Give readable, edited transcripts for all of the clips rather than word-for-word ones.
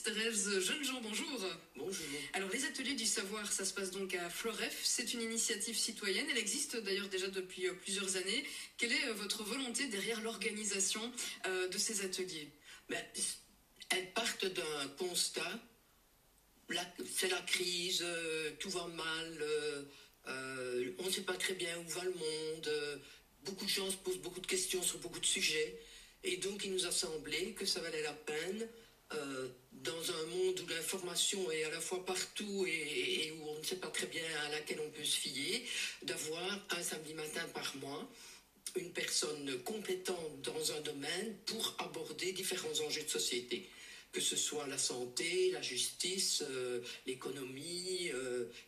Thérèse Jeunes-Jean, bonjour. Bonjour. Alors les ateliers du savoir, ça se passe donc à Floref. C'est une initiative citoyenne, elle existe d'ailleurs déjà depuis plusieurs années. Quelle est votre volonté derrière l'organisation de ces ateliers? Elles partent d'un constat. C'est la crise, tout va mal, on ne sait pas très bien où va le monde, beaucoup de gens se posent beaucoup de questions sur beaucoup de sujets, et donc il nous a semblé que ça valait la peine, dans un monde où l'information est à la fois partout et où on ne sait pas très bien à laquelle on peut se fier, d'avoir un samedi matin par mois une personne compétente dans un domaine pour aborder différents enjeux de société. Que ce soit la santé, la justice, l'économie.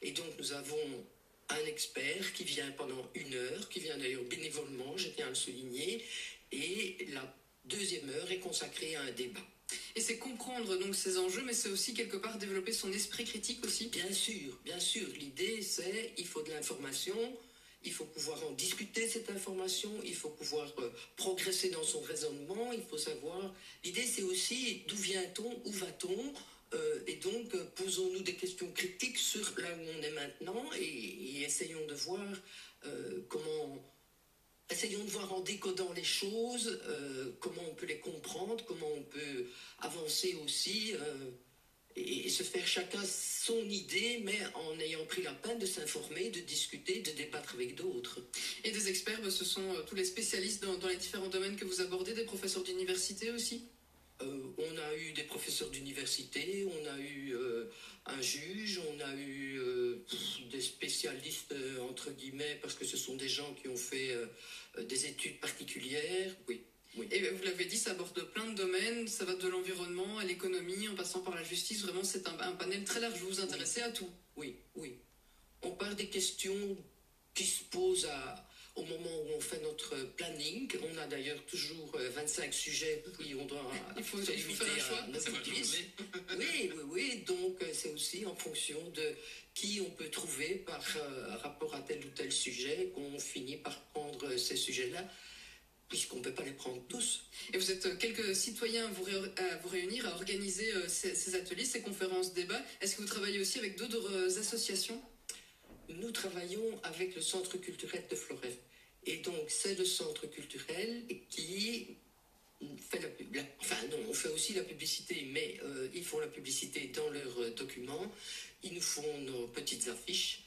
Et donc nous avons un expert qui vient pendant 1 heure, qui vient d'ailleurs bénévolement, je tiens à le souligner, et la deuxième heure est consacrée à un débat. Et c'est comprendre donc ces enjeux, mais c'est aussi quelque part développer son esprit critique aussi. Bien sûr. L'idée c'est il faut de l'information. Il faut pouvoir en discuter cette information, il faut pouvoir progresser dans son raisonnement, il faut savoir. L'idée c'est aussi d'où vient-on, où va-t-on, et donc posons-nous des questions critiques sur là où on est maintenant et essayons de voir essayons de voir en décodant les choses, comment on peut les comprendre, comment on peut avancer aussi. Et se faire chacun son idée, mais en ayant pris la peine de s'informer, de discuter, de débattre avec d'autres. Et des experts, ce sont tous les spécialistes dans les différents domaines que vous abordez, des professeurs d'université aussi? On a eu des professeurs d'université, on a eu un juge, on a eu des spécialistes, entre guillemets, parce que ce sont des gens qui ont fait des études particulières, oui. Oui. Et vous l'avez dit, ça aborde plein de domaines, ça va de l'environnement à l'économie, en passant par la justice. Vraiment, c'est un panel très large. Vous vous intéressez à tout. Oui. On part des questions qui se posent au moment où on fait notre planning. On a d'ailleurs toujours 25 sujets, puis on doit il faut faire un choix. Oui. Donc, c'est aussi en fonction de qui on peut trouver par rapport à tel ou tel sujet qu'on finit par prendre ces sujets-là, puisqu'on ne peut pas les prendre tous. Et vous êtes quelques citoyens à vous réunir, à organiser ces ateliers, ces conférences, débats. Est-ce que vous travaillez aussi avec d'autres associations? Nous travaillons avec le Centre culturel de Floref. Et donc, c'est le centre culturel qui fait on fait aussi la publicité, mais ils font la publicité dans leurs documents. Ils nous font nos petites affiches.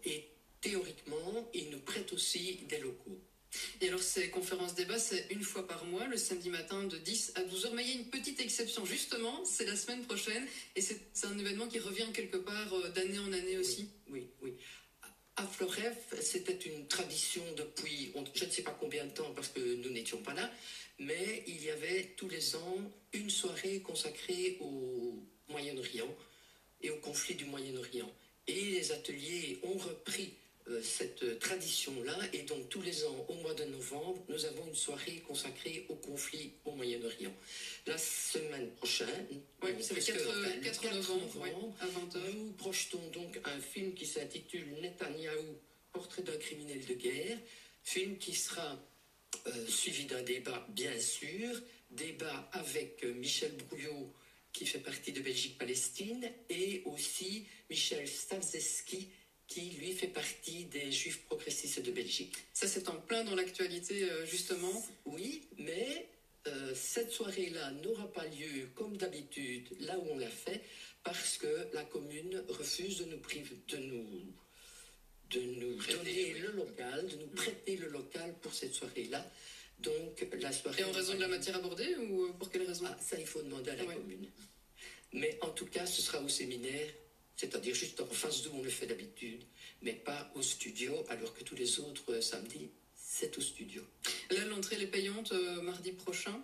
Et théoriquement, ils nous prêtent aussi des locaux. Et alors ces conférences débats, c'est 1 fois par mois, le samedi matin de 10 à 12 heures. Mais il y a une petite exception, justement, c'est la semaine prochaine. Et c'est un événement qui revient quelque part d'année en année aussi. Oui. À Floref, c'était une tradition depuis, je ne sais pas combien de temps, parce que nous n'étions pas là, mais il y avait tous les ans une soirée consacrée au Moyen-Orient et au conflit du Moyen-Orient. Et les ateliers ont repris cette tradition-là, et donc tous les ans, au mois de novembre, nous avons une soirée consacrée au conflit au Moyen-Orient. La semaine prochaine, c'est le 4 novembre, à 20h. Nous projetons donc un film qui s'intitule Netanyahou, portrait d'un criminel de guerre, film qui sera suivi d'un débat, bien sûr, débat avec Michel Brouillot, qui fait partie de Belgique-Palestine, et aussi Michel Stavzeski, qui lui fait partie des Juifs progressistes de Belgique. Ça, c'est en plein dans l'actualité, justement. Oui, mais cette soirée-là n'aura pas lieu, comme d'habitude, là où on l'a fait, parce que la commune refuse de nous donner le local, de nous prêter le local pour cette soirée-là. Donc, la soirée... Et en raison de la matière abordée, ou pour quelle raison? Ça, il faut demander à la commune. Mais en tout cas, ce sera au séminaire, c'est-à-dire juste en face d'où on le fait d'habitude, mais pas au studio, alors que tous les autres samedis, c'est au studio. Là, l'entrée est payante mardi prochain?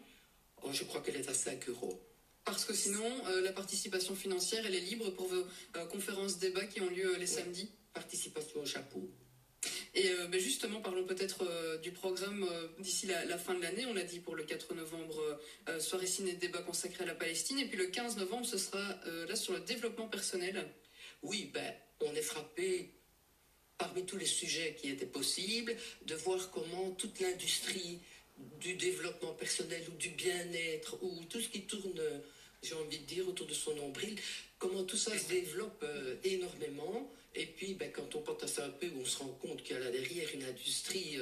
Je crois qu'elle est à 5 €. Parce que sinon, la participation financière, elle est libre pour vos conférences débats qui ont lieu les samedis? Participation au chapeau. Et justement, parlons peut-être du programme d'ici la fin de l'année. On l'a dit pour le 4 novembre, soirée ciné débat consacrée à la Palestine. Et puis le 15 novembre, ce sera là sur le développement personnel. Oui, on est frappé parmi tous les sujets qui étaient possibles de voir comment toute l'industrie du développement personnel ou du bien-être ou tout ce qui tourne j'ai envie de dire, autour de son nombril, comment tout ça se développe énormément. Et puis, ben, quand on pense un peu, on se rend compte qu'il y a là derrière une industrie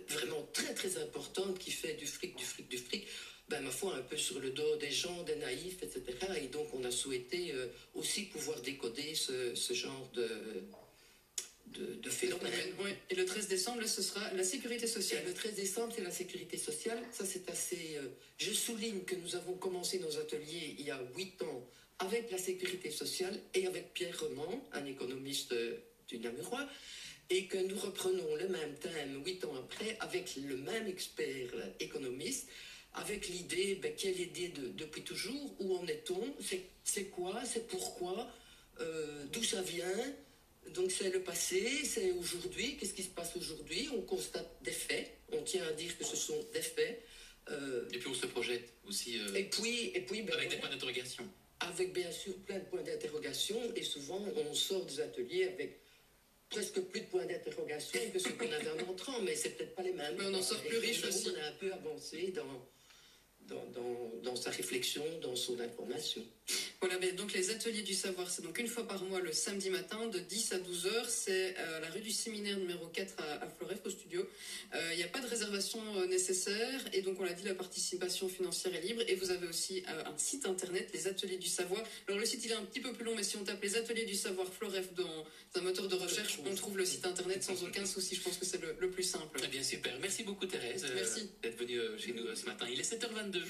vraiment très très importante qui fait du fric, du fric, du fric. Ben, ma foi, un peu sur le dos des gens, des naïfs, etc. Et donc, on a souhaité aussi pouvoir décoder ce genre de phénomène. Oui. Et le 13 décembre, là, ce sera la sécurité sociale. Le 13 décembre, c'est la sécurité sociale. Ça, c'est assez... je souligne que nous avons commencé nos ateliers il y a 8 ans avec la sécurité sociale et avec Pierre Remond, un économiste du Namurois, et que nous reprenons le même thème 8 ans après avec le même expert économiste, avec l'idée, ben, quelle idée depuis toujours, où en est-on, c'est quoi, c'est pourquoi, d'où ça vient. Donc c'est le passé, c'est aujourd'hui, qu'est-ce qui se passe aujourd'hui, on constate des faits, on tient à dire que ce sont des faits. Et puis on se projette aussi et puis ben, avec des points d'interrogation. Avec bien sûr plein de points d'interrogation, et souvent on sort des ateliers avec presque plus de points d'interrogation que ce qu'on avait en entrant, mais c'est peut-être pas les mêmes. Mais on en sort plus riche aussi. On a un peu avancé dans sa réflexion, dans son information. Voilà, mais donc les ateliers du savoir, c'est donc une fois par mois le samedi matin de 10 à 12 heures. C'est à la rue du Séminaire numéro 4 à Floref au studio. Il n'y a pas de réservation nécessaire et donc on l'a dit, la participation financière est libre. Et vous avez aussi un site internet, les ateliers du savoir. Alors le site il est un petit peu plus long, mais si on tape les ateliers du savoir Floref dans un moteur de recherche, on trouve le site internet sans aucun souci. Je pense que c'est le plus simple. Très bien, super. Merci beaucoup Thérèse Merci d'être venue chez nous ce matin. Il est 7h22.